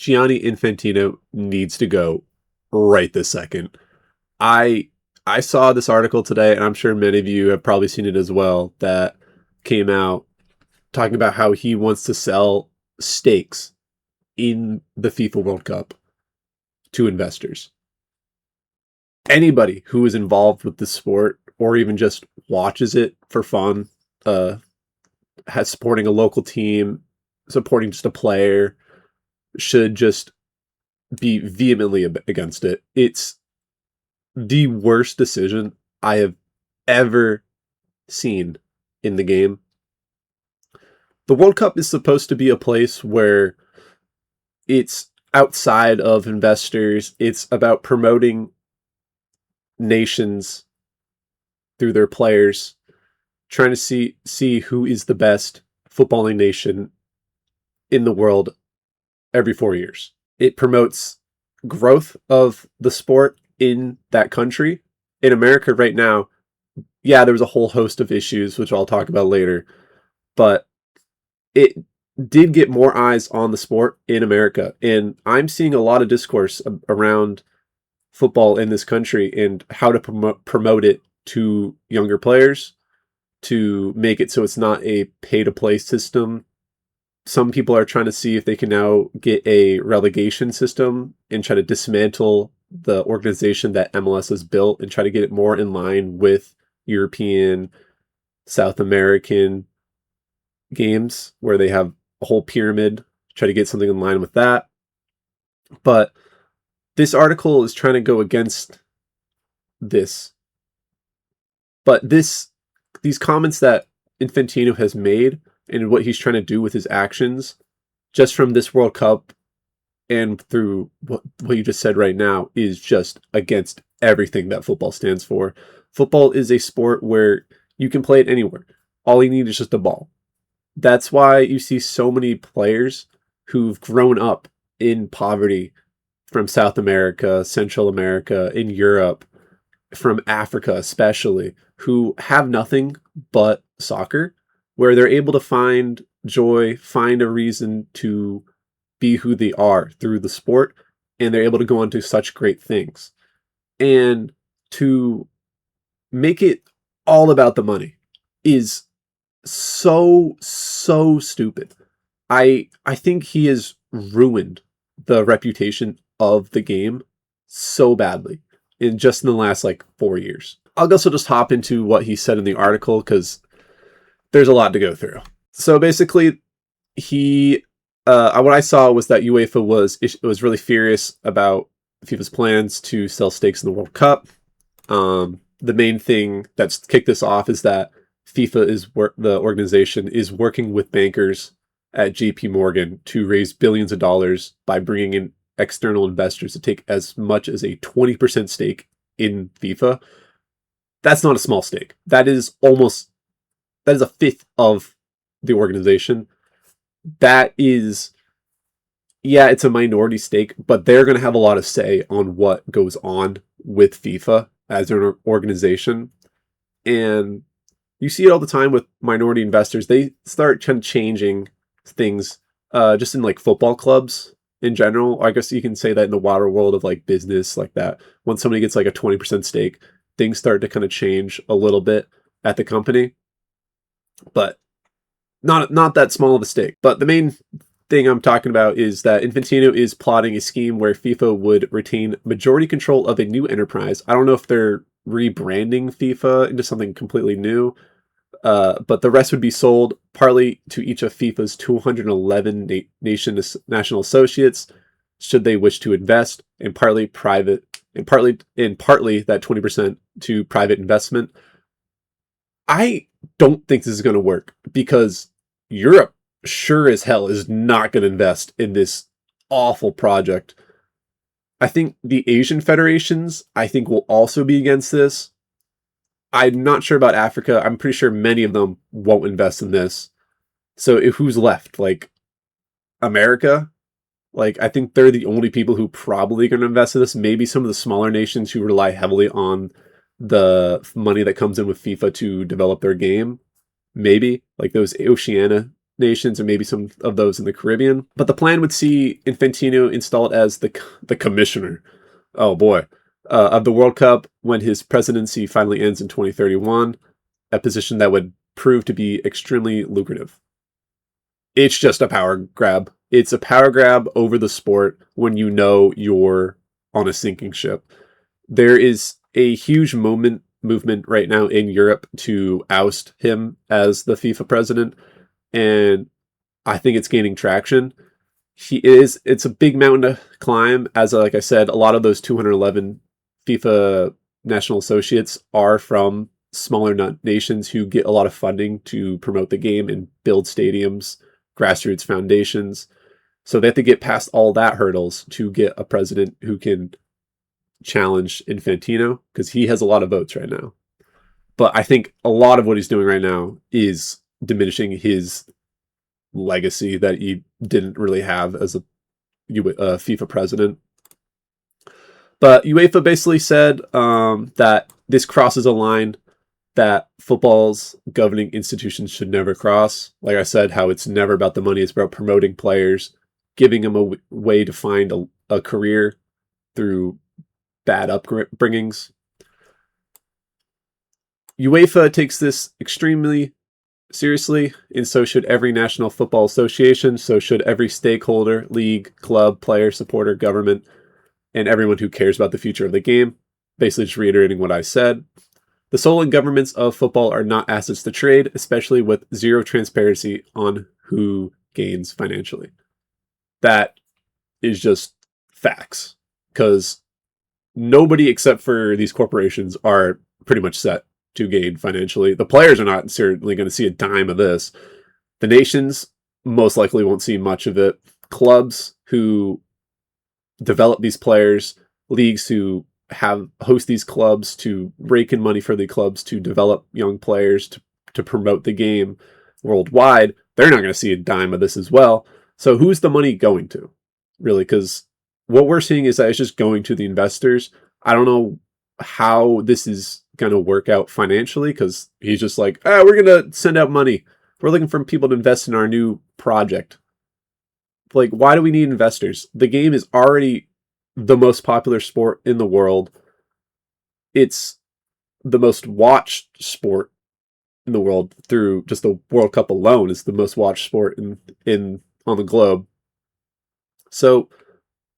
Gianni Infantino needs to go right this second. I I saw this article today, and I'm sure many of you have probably seen it as well, that came out talking about how he wants to sell stakes in the FIFA World Cup to investors. Anybody who is involved with the sport or even just watches it for fun, uh, has supporting a local team, supporting just a player, should just be vehemently against it. It's the worst decision I have ever seen in the game. The World Cup is supposed to be a place where it's outside of investors. It's about promoting nations through their players, trying to see who is the best footballing nation in the world every 4 years. It promotes growth of the sport in that country. In America right now, yeah, there was a whole host of issues, which I'll talk about later, but it did get more eyes on the sport in America. And I'm seeing a lot of discourse around football in this country and how to promote it to younger players, to make it so it's not a pay-to-play system. Some people are trying to see if they can now get a relegation system and try to dismantle the organization that MLS has built and try to get it more in line with European, South American games where they have a whole pyramid, try to get something in line with that. But this article is trying to go against this. But these comments that Infantino has made and what he's trying to do with his actions, just from this World Cup and through what you just said right now, is just against everything that football stands for. Football is a sport where you can play it anywhere. All you need is just a ball. That's why you see so many players who've grown up in poverty from South America, Central America, in Europe, from Africa especially, who have nothing but soccer, where they're able to find joy, find a reason to be who they are through the sport, and they're able to go on to such great things. And to make it all about the money is so stupid. I think he has ruined the reputation of the game so badly in the last 4 years. I'll also just hop into what he said in the article because there's a lot to go through. So basically, what I saw was that UEFA was really furious about FIFA's plans to sell stakes in the World Cup. The main thing that's kicked this off is that FIFA the organization is working with bankers at JP Morgan to raise billions of dollars by bringing in external investors to take as much as a 20% stake in FIFA. That's not a small stake. That is a fifth of the organization. That is, yeah, it's a minority stake, but they're going to have a lot of say on what goes on with FIFA as an organization. And you see it all the time with minority investors. They start changing things just in football clubs in general. I guess you can say that in the wider world of business like that. When somebody gets a 20% stake, things start to kind of change a little bit at the company. But not that small of a stake. But the main thing I'm talking about is that Infantino is plotting a scheme where FIFA would retain majority control of a new enterprise. I don't know if they're rebranding FIFA into something completely new, but the rest would be sold partly to each of FIFA's 211 national associates, should they wish to invest, and partly that 20% to private investment. I don't think this is going to work because Europe sure as hell is not going to invest in this awful project. I think the Asian federations, will also be against this. I'm not sure about Africa. I'm pretty sure many of them won't invest in this. So who's left? America? I think they're the only people who probably going to invest in this. Maybe some of the smaller nations who rely heavily on the money that comes in with FIFA to develop their game. Maybe those Oceania nations and maybe some of those in the Caribbean. But the plan would see Infantino installed as the commissioner. Oh boy. Of the World Cup when his presidency finally ends in 2031, a position that would prove to be extremely lucrative. It's just a power grab. It's a power grab over the sport when you know you're on a sinking ship. There is a huge movement right now in Europe to oust him as the FIFA president, and I think it's gaining traction. It's a big mountain to climb. As like I said, a lot of those 211 FIFA national associates are from smaller nations who get a lot of funding to promote the game and build stadiums, grassroots foundations. So they have to get past all that hurdles to get a president who can challenge Infantino, because he has a lot of votes right now. But I think a lot of what he's doing right now is diminishing his legacy that he didn't really have as a FIFA president. But UEFA basically said that this crosses a line that football's governing institutions should never cross. Like I said, how it's never about the money, it's about promoting players, giving them a way to find a career through bad upbringings. UEFA takes this extremely seriously, and so should every national football association, so should every stakeholder, league, club, player, supporter, government, and everyone who cares about the future of the game. Basically just reiterating what I said. The soul and governments of football are not assets to trade, especially with zero transparency on who gains financially. That is just facts, because nobody except for these corporations are pretty much set to gain financially. The players are not certainly going to see a dime of this. The nations most likely won't see much of it. Clubs who develop these players, leagues who host these clubs to rake in money for the clubs to develop young players to promote the game worldwide, they're not going to see a dime of this as well. So who's the money going to, really? Because what we're seeing is that it's just going to the investors. I don't know how this is going to work out financially, because he's just like, we're going to send out money. We're looking for people to invest in our new project. Like, why do we need investors? The game is already the most popular sport in the world. It's the most watched sport in the world through just the World Cup alone. Is the most watched sport in on the globe. So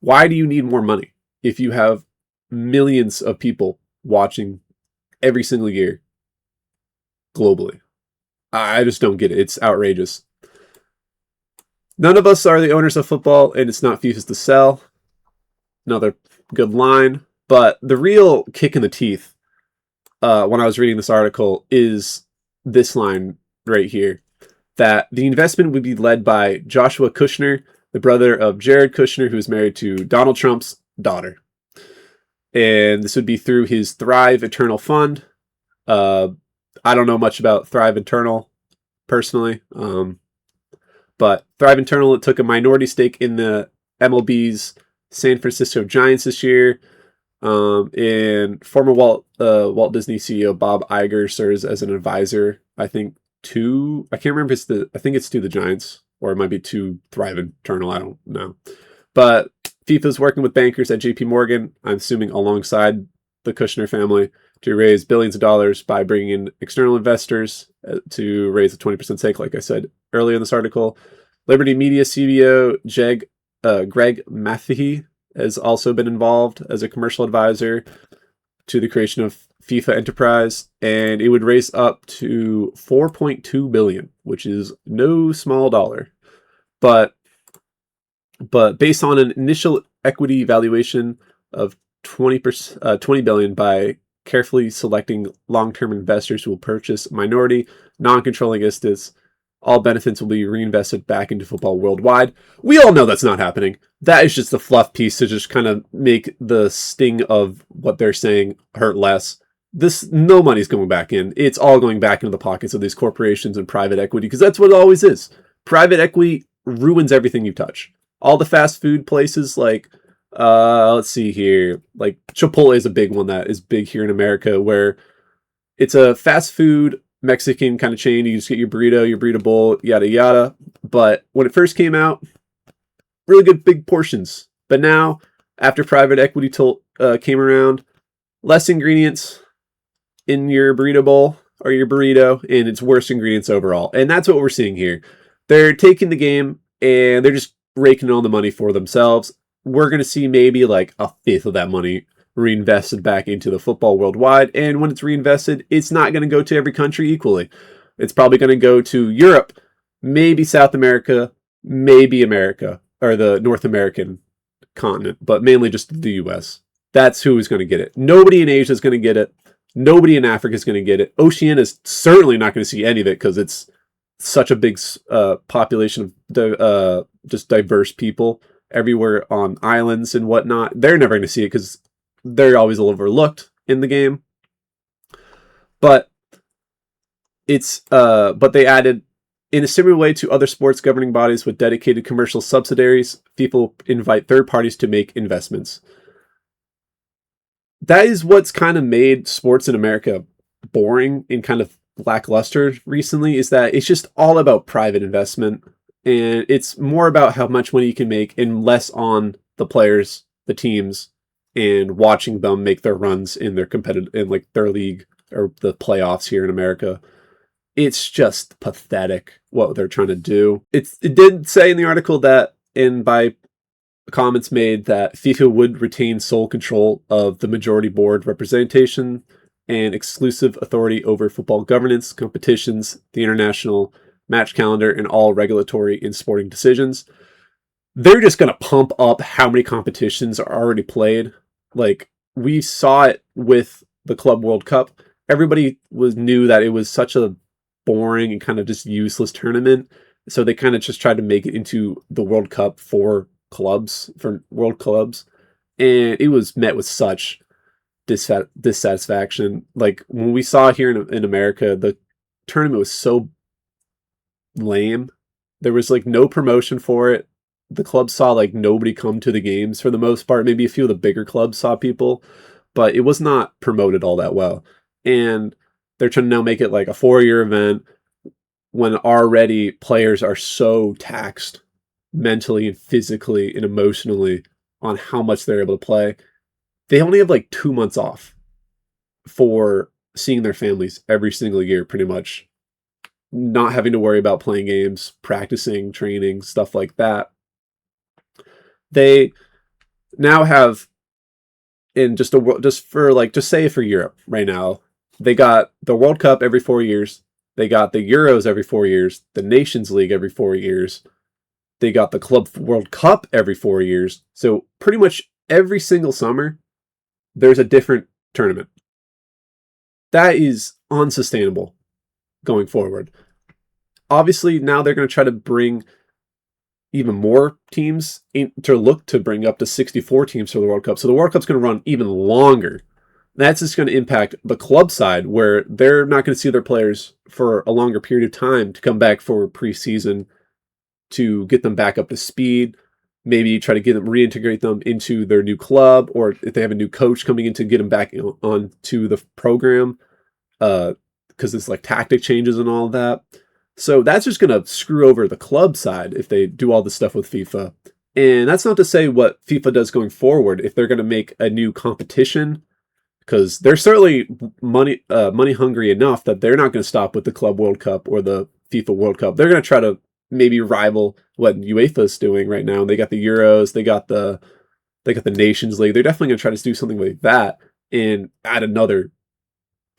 why do you need more money if you have millions of people watching every single year globally? I just don't get it. It's outrageous. None of us are the owners of football, and it's not FIFA's to sell. Another good line. But the real kick in the teeth when I was reading this article is this line right here, that the investment would be led by Joshua Kushner, the brother of Jared Kushner, who is married to Donald Trump's daughter. And this would be through his Thrive Eternal Fund. I don't know much about Thrive Eternal personally, but Thrive Eternal took a minority stake in the MLB's San Francisco Giants this year. And former Walt Disney CEO Bob Iger serves as an advisor, I think, I can't remember I think it's to the Giants, or it might be to Thrive Eternal, I don't know. But FIFA's working with bankers at JP Morgan, I'm assuming alongside the Kushner family, to raise billions of dollars by bringing in external investors to raise a 20% stake, like I said earlier in this article. Liberty Media CEO Greg Matheny has also been involved as a commercial advisor to the creation of FIFA Enterprise, and it would raise up to $4.2 billion, which is no small dollar. But based on an initial equity valuation of $20 billion by carefully selecting long-term investors who will purchase minority, non-controlling interests, all benefits will be reinvested back into football worldwide. We all know that's not happening. That is just a fluff piece to just kind of make the sting of what they're saying hurt less. No money's going back in. It's all going back into the pockets of these corporations and private equity, because that's what it always is. Private equity ruins everything you touch. All the fast food places, like, let's see here, like Chipotle is a big one that is big here in America, where it's a fast food Mexican kind of chain. You just get your burrito bowl, yada yada. But when it first came out, really good big portions. But now, after private equity came around, less ingredients in your burrito bowl or your burrito, and it's worse ingredients overall. And that's what we're seeing here. They're taking the game and they're just raking all the money for themselves. We're going to see maybe like a fifth of that money reinvested back into the football worldwide. And when it's reinvested, it's not going to go to every country equally. It's probably going to go to Europe, maybe South America, maybe America, or the North American continent, but mainly just the US. That's who is going to get it. Nobody in Asia is going to get it. Nobody in Africa is going to get it. Oceania is certainly not going to see any of it because it's such a big population of just diverse people everywhere on islands and whatnot. They're never going to see it because they're always overlooked in the game. But but they added, in a similar way to other sports governing bodies with dedicated commercial subsidiaries, FIFA will invite third parties to make investments. That is what's kind of made sports in America boring and kind of lackluster recently, is that it's just all about private investment, and it's more about how much money you can make and less on the players, the teams, and watching them make their runs in their like their league or the playoffs here in America. It's just pathetic what they're trying to do. It did say in the article that, and by comments made, that FIFA would retain sole control of the majority board representation and exclusive authority over football governance, competitions, the international match calendar, and all regulatory and sporting decisions. They're just going to pump up how many competitions are already played. Like, we saw it with the Club World Cup. Everybody knew that it was such a boring and kind of just useless tournament. So they kind of just tried to make it into the World Cup for world clubs, and it was met with such dissatisfaction. Like, when we saw here in America, the tournament was so lame. There was like no promotion for it. The clubs saw like nobody come to the games for the most part. Maybe a few of the bigger clubs saw people, but it was not promoted all that well. And they're trying to now make it like a 4-year event when already players are so taxed mentally and physically and emotionally on how much they're able to play. They only have like 2 months off for seeing their families every single year, pretty much. Not having to worry about playing games, practicing, training, stuff like that. They now have, in just say for Europe right now, they got the World Cup every 4 years. They got the Euros every 4 years, the Nations League every 4 years. They got the Club World Cup every 4 years. So pretty much every single summer, there's a different tournament. That is unsustainable going forward. Obviously, now they're going to try to bring even more teams to bring up to 64 teams for the World Cup. So the World Cup's going to run even longer. That's just going to impact the club side, where they're not going to see their players for a longer period of time to come back for preseason, to get them back up to speed, maybe try to reintegrate them into their new club, or if they have a new coach coming in, to get them back onto the program, because it's like tactic changes and all of that. So that's just going to screw over the club side if they do all this stuff with FIFA. And that's not to say what FIFA does going forward, if they're going to make a new competition, because they're certainly money hungry enough that they're not going to stop with the Club World Cup or the FIFA World Cup. They're going to try to maybe rival what UEFA is doing right now. They got the Euros, they got the Nations League. They're definitely going to try to do something like that and add another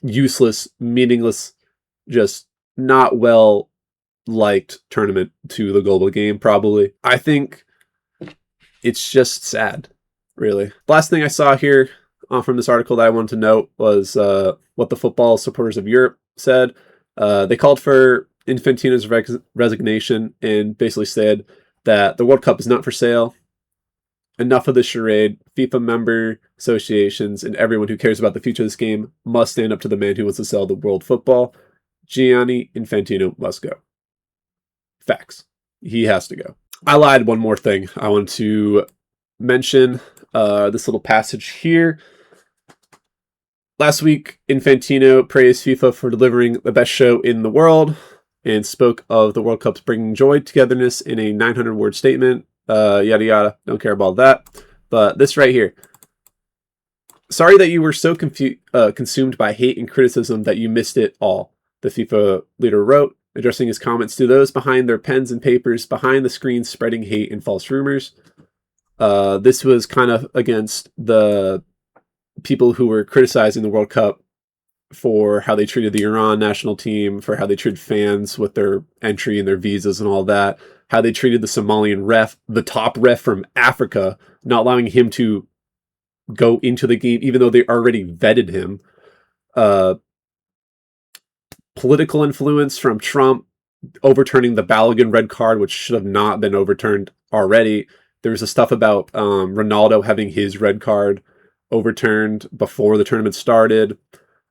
useless, meaningless, just not well liked tournament to the global game, probably. I think it's just sad, really. Last thing I saw here from this article that I wanted to note was what the football supporters of Europe said. They called for Infantino's resignation and basically said that the World Cup is not for sale. Enough of the charade. FIFA member associations and everyone who cares about the future of this game must stand up to the man who wants to sell the world football. Gianni Infantino must go. Facts. He has to go. I lied. One more thing I want to mention. This little passage here. Last week, Infantino praised FIFA for delivering the best show in the world and spoke of the World Cup's bringing joy, togetherness in a 900-word statement. Yada yada. Don't care about that. But this right here. Sorry that you were so consumed by hate and criticism that you missed it all, the FIFA leader wrote, addressing his comments to those behind their pens and papers, behind the screens, spreading hate and false rumors. This was kind of against the people who were criticizing the World Cup for how they treated the Iran national team, for how they treated fans with their entry and their visas and all that, how they treated the Somalian ref, the top ref from Africa, not allowing him to go into the game, even though they already vetted him. Political influence from Trump, overturning the Balogun red card, which should have not been overturned already. There was a stuff about Ronaldo having his red card overturned before the tournament started.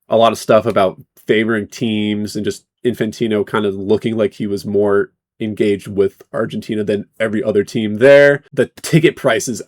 A lot of stuff about favoring teams and just Infantino kind of looking like he was more engaged with Argentina than every other team there. The ticket price is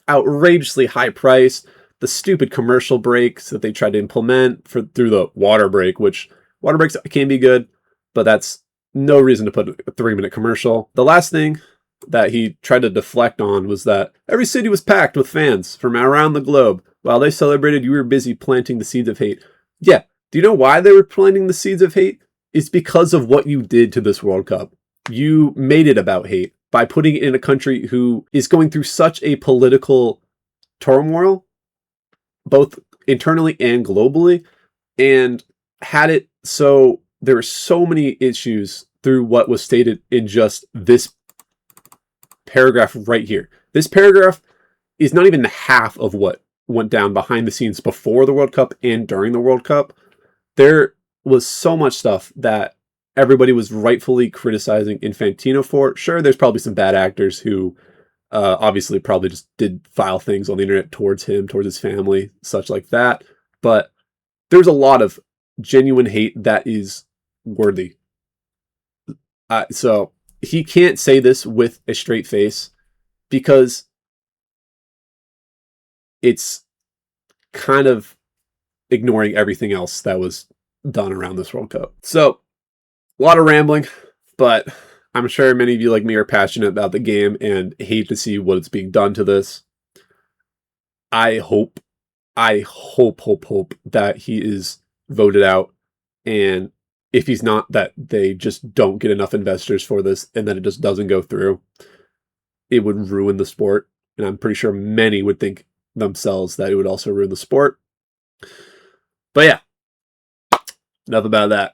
outrageously high price. The stupid commercial breaks that they tried to implement through the water break, which water breaks can be good, but that's no reason to put a 3-minute commercial. The last thing that he tried to deflect on was that every city was packed with fans from around the globe. While they celebrated, you were busy planting the seeds of hate. Yeah, do you know why they were planting the seeds of hate? It's because of what you did to this World Cup. You made it about hate by putting it in a country who is going through such a political turmoil, both internally and globally, and had it so there were so many issues through what was stated in just this paragraph right here. This paragraph is not even the half of what went down behind the scenes before the World Cup and during the World Cup. There was so much stuff that everybody was rightfully criticizing Infantino for. Sure, there's probably some bad actors who obviously probably just did vile things on the internet towards him, towards his family, such like that. But there's a lot of genuine hate that is worthy. So he can't say this with a straight face because it's kind of ignoring everything else that was done around this World Cup. So a lot of rambling, but I'm sure many of you like me are passionate about the game and hate to see what is being done to this. I hope that he is voted out, and if he's not, that they just don't get enough investors for this and then it just doesn't go through. It would ruin the sport, and I'm pretty sure many would think themselves that it would also ruin the sport. But yeah, enough about that.